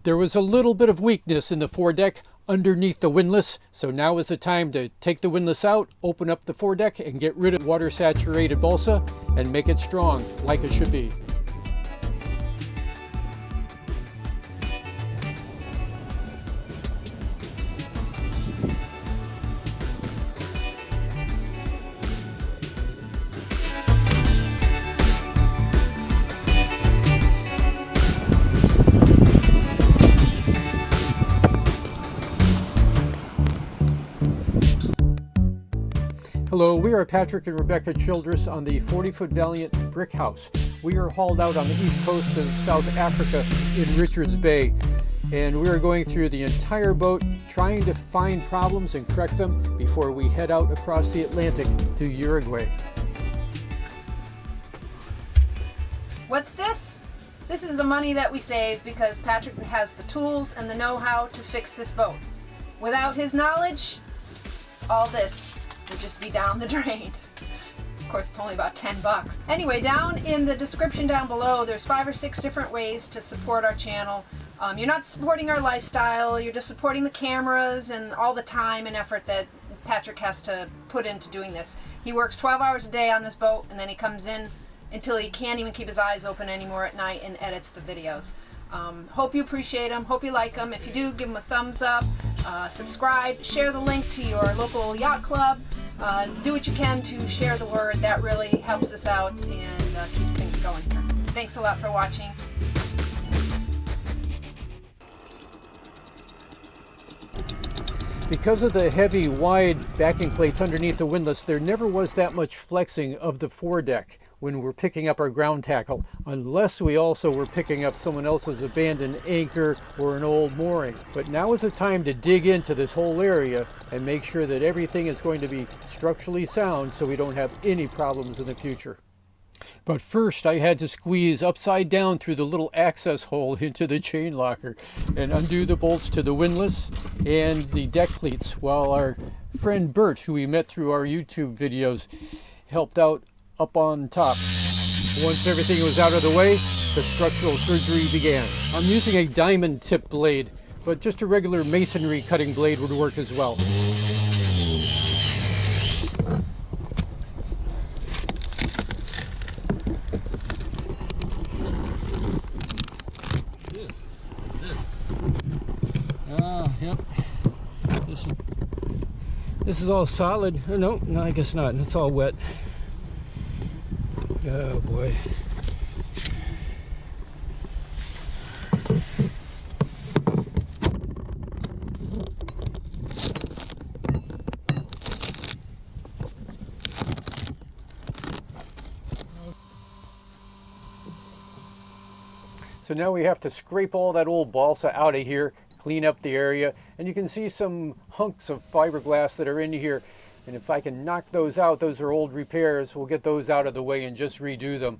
There was a little bit of weakness in the foredeck underneath the windlass, so now is the time to take the windlass out, open up the foredeck, and get rid of water saturated balsa and make it strong like it should be. Hello, we are Patrick and Rebecca Childress on the 40-foot Valiant brick house. We are hauled out on the east coast of South Africa in Richards Bay, and we are going through the entire boat trying to find problems and correct them before we head out across the Atlantic to Uruguay. What's this? This is the money that we save because Patrick has the tools and the know-how to fix this boat. Without his knowledge, all this would just be down the drain. Of course, it's only about 10 bucks. Anyway, down in the description down below, there's 5 or 6 different ways to support our channel. You're not supporting our lifestyle, you're just supporting the cameras and all the time and effort that Patrick has to put into doing this. He works 12 hours a day on this boat, and then he comes in until he can't even keep his eyes open anymore at night and edits the videos. Hope you appreciate them, hope you like them. If you do, give them a thumbs up, subscribe, share the link to your local yacht club. Do what you can to share the word. That really helps us out and keeps things going here. Thanks a lot for watching. Because of the heavy, wide backing plates underneath the windlass, there never was that much flexing of the foredeck when we're picking up our ground tackle, unless we also were picking up someone else's abandoned anchor or an old mooring. But now is the time to dig into this whole area and make sure that everything is going to be structurally sound so we don't have any problems in the future. But first I had to squeeze upside down through the little access hole into the chain locker and undo the bolts to the windlass and the deck cleats, while our friend Bert, who we met through our YouTube videos, helped out up on top. Once everything was out of the way, the structural surgery began. I'm using a diamond tip blade, but just a regular masonry cutting blade would work as well. Yep. This is all solid. Oh, no, I guess not. It's all wet. Oh boy. So now we have to scrape all that old balsa out of here, clean up the area, and you can see some hunks of fiberglass that are in here. And if I can knock those out, those are old repairs, we'll get those out of the way and just redo them.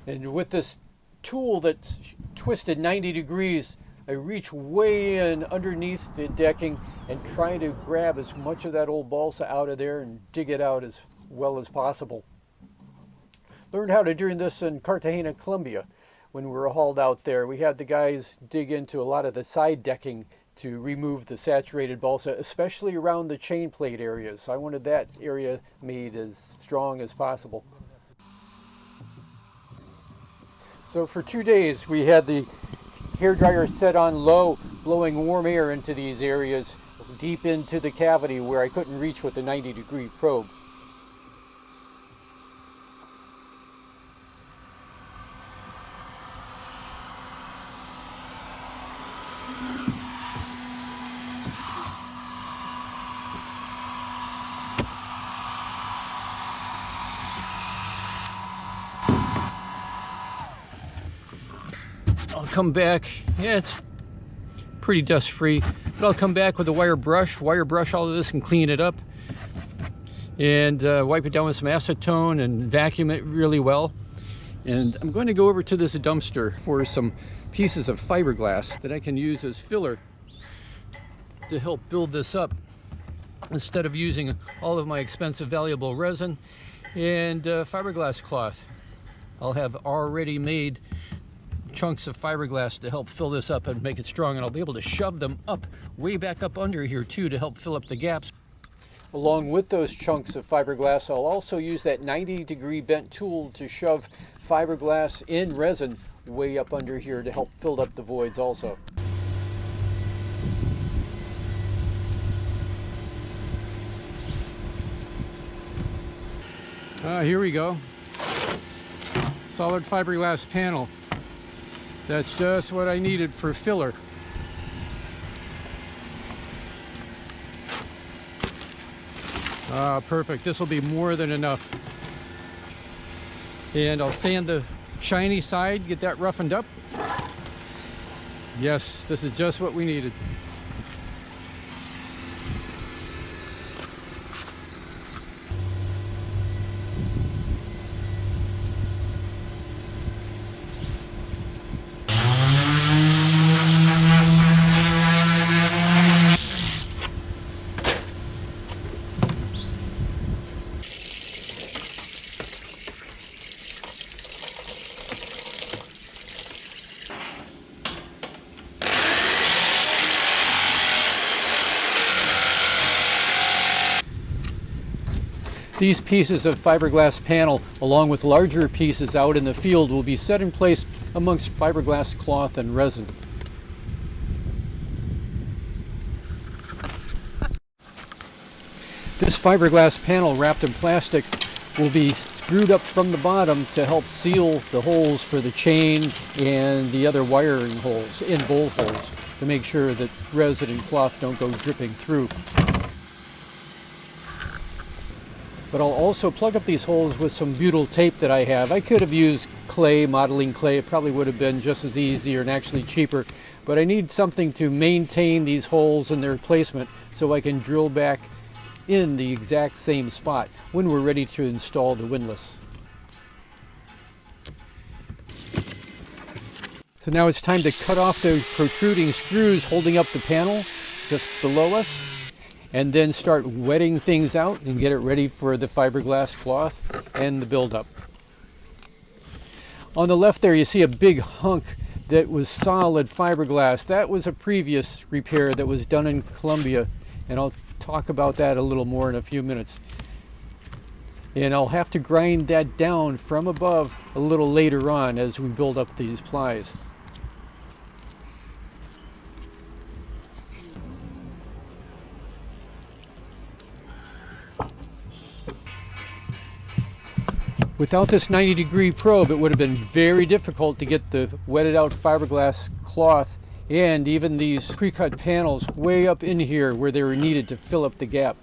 And with this tool that's twisted 90 degrees, I reach way in underneath the decking and try to grab as much of that old balsa out of there and dig it out as well as possible. Learned how to do this in Cartagena, Colombia. When we were hauled out there, we had the guys dig into a lot of the side decking to remove the saturated balsa, especially around the chain plate areas. So I wanted that area made as strong as possible. So for 2 days we had the hairdryer set on low, blowing warm air into these areas deep into the cavity where I couldn't reach with the 90-degree probe. I'll come back, yeah, it's pretty dust free, but I'll come back with a wire brush all of this and clean it up and wipe it down with some acetone and vacuum it really well. And I'm going to go over to this dumpster for some pieces of fiberglass that I can use as filler to help build this up instead of using all of my expensive valuable resin and fiberglass cloth. I'll have already made chunks of fiberglass to help fill this up and make it strong, and I'll be able to shove them up, way back up under here too, to help fill up the gaps. Along with those chunks of fiberglass, I'll also use that 90-degree bent tool to shove fiberglass in resin way up under here to help fill up the voids also. Here we go. Solid fiberglass panel. That's just what I needed for filler. Perfect. This will be more than enough. And I'll sand the shiny side, get that roughened up. Yes, this is just what we needed. These pieces of fiberglass panel, along with larger pieces out in the field, will be set in place amongst fiberglass cloth and resin. This fiberglass panel wrapped in plastic will be screwed up from the bottom to help seal the holes for the chain and the other wiring holes in bolt holes to make sure that resin and cloth don't go dripping through. But I'll also plug up these holes with some butyl tape that I have. I could have used clay, modeling clay. It probably would have been just as easy and actually cheaper. But I need something to maintain these holes and their placement so I can drill back in the exact same spot when we're ready to install the windlass. So now it's time to cut off the protruding screws holding up the panel just below us, and then start wetting things out and get it ready for the fiberglass cloth and the buildup. On the left there you see a big hunk that was solid fiberglass. That was a previous repair that was done in Colombia, and I'll talk about that a little more in a few minutes. And I'll have to grind that down from above a little later on as we build up these plies. Without this 90-degree probe, it would have been very difficult to get the wetted out fiberglass cloth and even these pre-cut panels way up in here where they were needed to fill up the gap.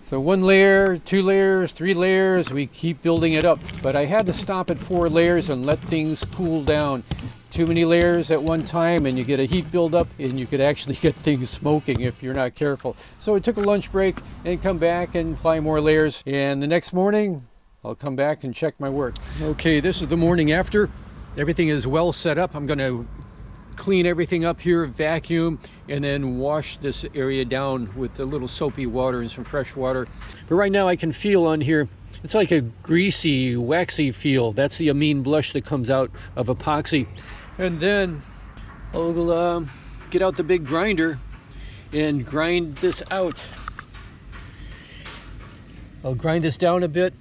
So 1 layer, 2 layers, 3 layers, we keep building it up. But I had to stop at 4 layers and let things cool down. Too many layers at one time and you get a heat buildup and you could actually get things smoking if you're not careful. So I took a lunch break and come back and apply more layers. And the next morning, I'll come back and check my work. Okay, this is the morning after. Everything is well set up. I'm gonna clean everything up here, vacuum, and then wash this area down with a little soapy water and some fresh water. But right now I can feel on here, it's like a greasy, waxy feel. That's the amine blush that comes out of epoxy. And then I'll get out the big grinder and grind this out. I'll grind this down a bit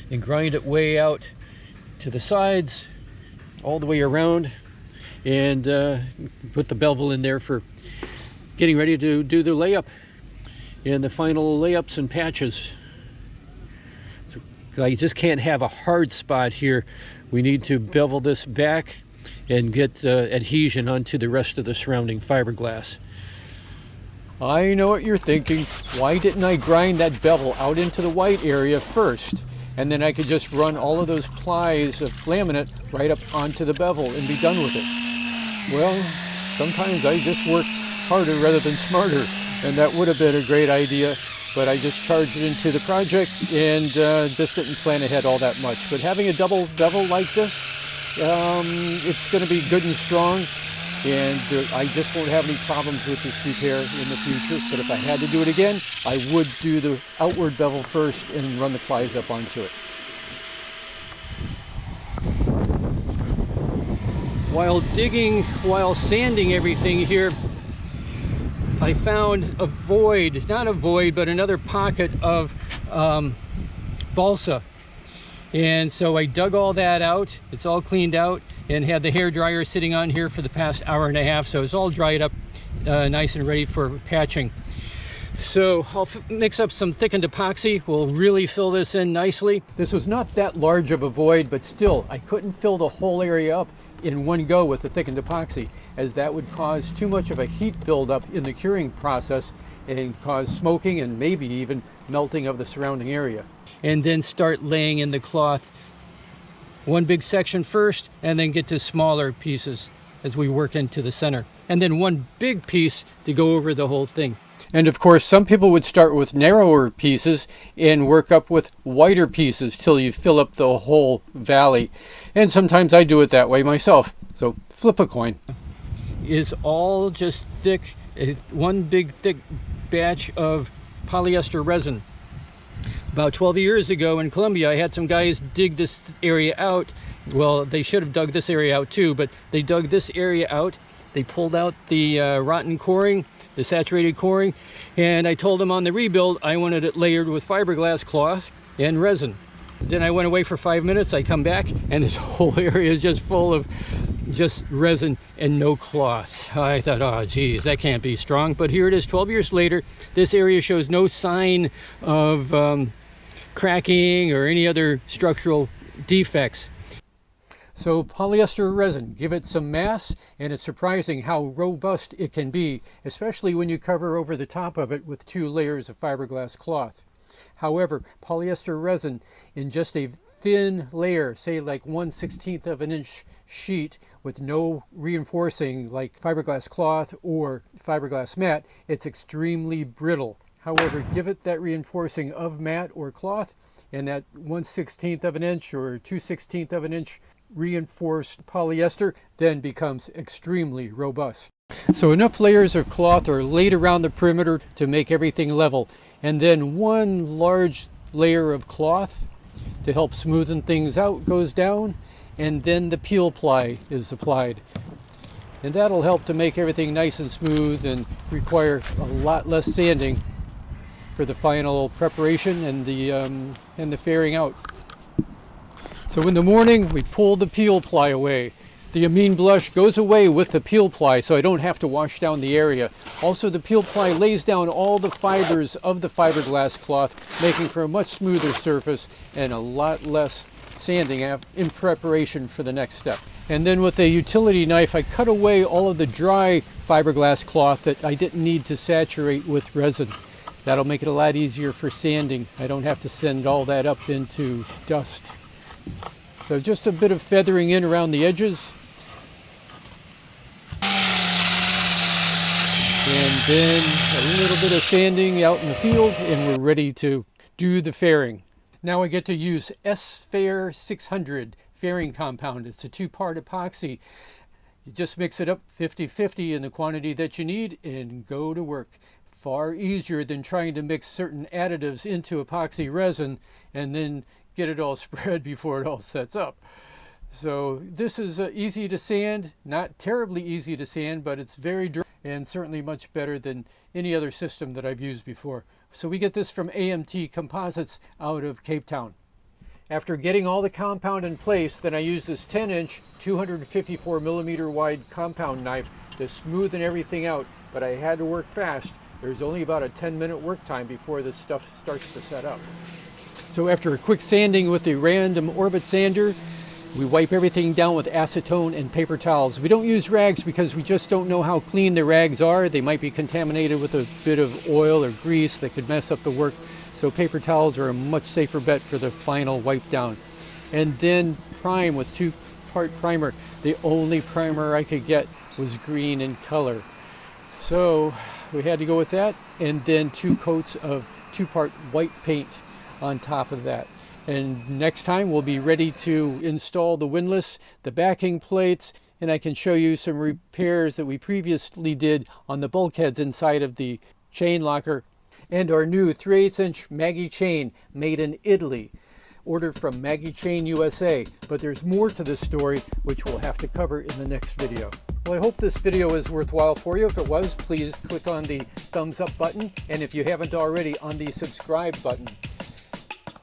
and grind it way out to the sides, all the way around, and put the bevel in there for getting ready to do the layup and the final layups and patches. So I just can't have a hard spot here. We need to bevel this back and get adhesion onto the rest of the surrounding fiberglass. I know what you're thinking. Why didn't I grind that bevel out into the white area first? And then I could just run all of those plies of laminate right up onto the bevel and be done with it. Well, sometimes I just work harder rather than smarter, and that would have been a great idea, but I just charged it into the project and just didn't plan ahead all that much. But having a double bevel like this, it's going to be good and strong, and I just won't have any problems with this repair in the future. But if I had to do it again, I would do the outward bevel first and run the plies up onto it. While sanding everything here, I found a void, not a void, but another pocket of balsa. And so I dug all that out. It's all cleaned out, and had the hair dryer sitting on here for the past hour and a half. So it's all dried up nice and ready for patching. So I'll mix up some thickened epoxy. We'll really fill this in nicely. This was not that large of a void, but still, I couldn't fill the whole area up in one go with the thickened epoxy, as that would cause too much of a heat buildup in the curing process and cause smoking and maybe even melting of the surrounding area. And then start laying in the cloth, one big section first, and then get to smaller pieces as we work into the center. And then one big piece to go over the whole thing. And of course, some people would start with narrower pieces and work up with wider pieces till you fill up the whole valley. And sometimes I do it that way myself. So flip a coin. Is all just thick, one big thick batch of polyester resin. About 12 years ago in Colombia, I had some guys dig this area out. Well, they should have dug this area out too, but they dug this area out. They pulled out the rotten coring, the saturated coring, and I told them on the rebuild I wanted it layered with fiberglass cloth and resin. Then I went away for 5 minutes. I come back and this whole area is just full of just resin and no cloth. I thought, oh geez, that can't be strong. But here it is 12 years later. This area shows no sign of cracking or any other structural defects. So polyester resin, give it some mass, and it's surprising how robust it can be, especially when you cover over the top of it with 2 layers of fiberglass cloth. However, polyester resin in just a thin layer, say like 1/16 of an inch sheet with no reinforcing like fiberglass cloth or fiberglass mat, it's extremely brittle. However, give it that reinforcing of mat or cloth, and that 1/16 of an inch or 2/16 of an inch reinforced polyester then becomes extremely robust. So enough layers of cloth are laid around the perimeter to make everything level, and then one large layer of cloth to help smoothen things out goes down, and then the peel ply is applied, and that'll help to make everything nice and smooth and require a lot less sanding for the final preparation and the fairing out. So in the morning, we pull the peel ply away. The amine blush goes away with the peel ply, so I don't have to wash down the area. Also, the peel ply lays down all the fibers of the fiberglass cloth, making for a much smoother surface and a lot less sanding in preparation for the next step. And then with a utility knife, I cut away all of the dry fiberglass cloth that I didn't need to saturate with resin. That'll make it a lot easier for sanding. I don't have to send all that up into dust. So just a bit of feathering in around the edges. And then a little bit of sanding out in the field, and we're ready to do the fairing. Now I get to use S-Fair 600 fairing compound. It's a 2-part epoxy. You just mix it up 50-50 in the quantity that you need and go to work. Far easier than trying to mix certain additives into epoxy resin and then get it all spread before it all sets up. So this is easy to sand, not terribly easy to sand, but it's very dry and certainly much better than any other system that I've used before. So we get this from AMT Composites out of Cape Town. After getting all the compound in place, then I use this 10-inch, 254 millimeter wide compound knife to smoothen everything out, but I had to work fast. There's only about a 10-minute work time before this stuff starts to set up. So after a quick sanding with the random orbit sander, we wipe everything down with acetone and paper towels. We don't use rags because we just don't know how clean the rags are. They might be contaminated with a bit of oil or grease that could mess up the work. So paper towels are a much safer bet for the final wipe down. And then prime with 2-part primer. The only primer I could get was green in color. So we had to go with that, and then 2 coats of 2-part white paint on top of that. And next time we'll be ready to install the windlass, the backing plates, And I can show you some repairs that we previously did on the bulkheads inside of the chain locker, and our new 3/8" Maggie chain made in Italy, ordered from Maggie Chain USA. But there's more to this story, which we'll have to cover in the next video. Well, I hope this video is worthwhile for you. If it was, please click on the thumbs up button, and if you haven't already, on the subscribe button.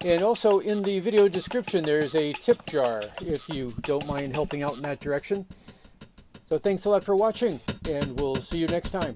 And also in the video description, there's a tip jar if you don't mind helping out in that direction. So thanks a lot for watching, and we'll see you next time.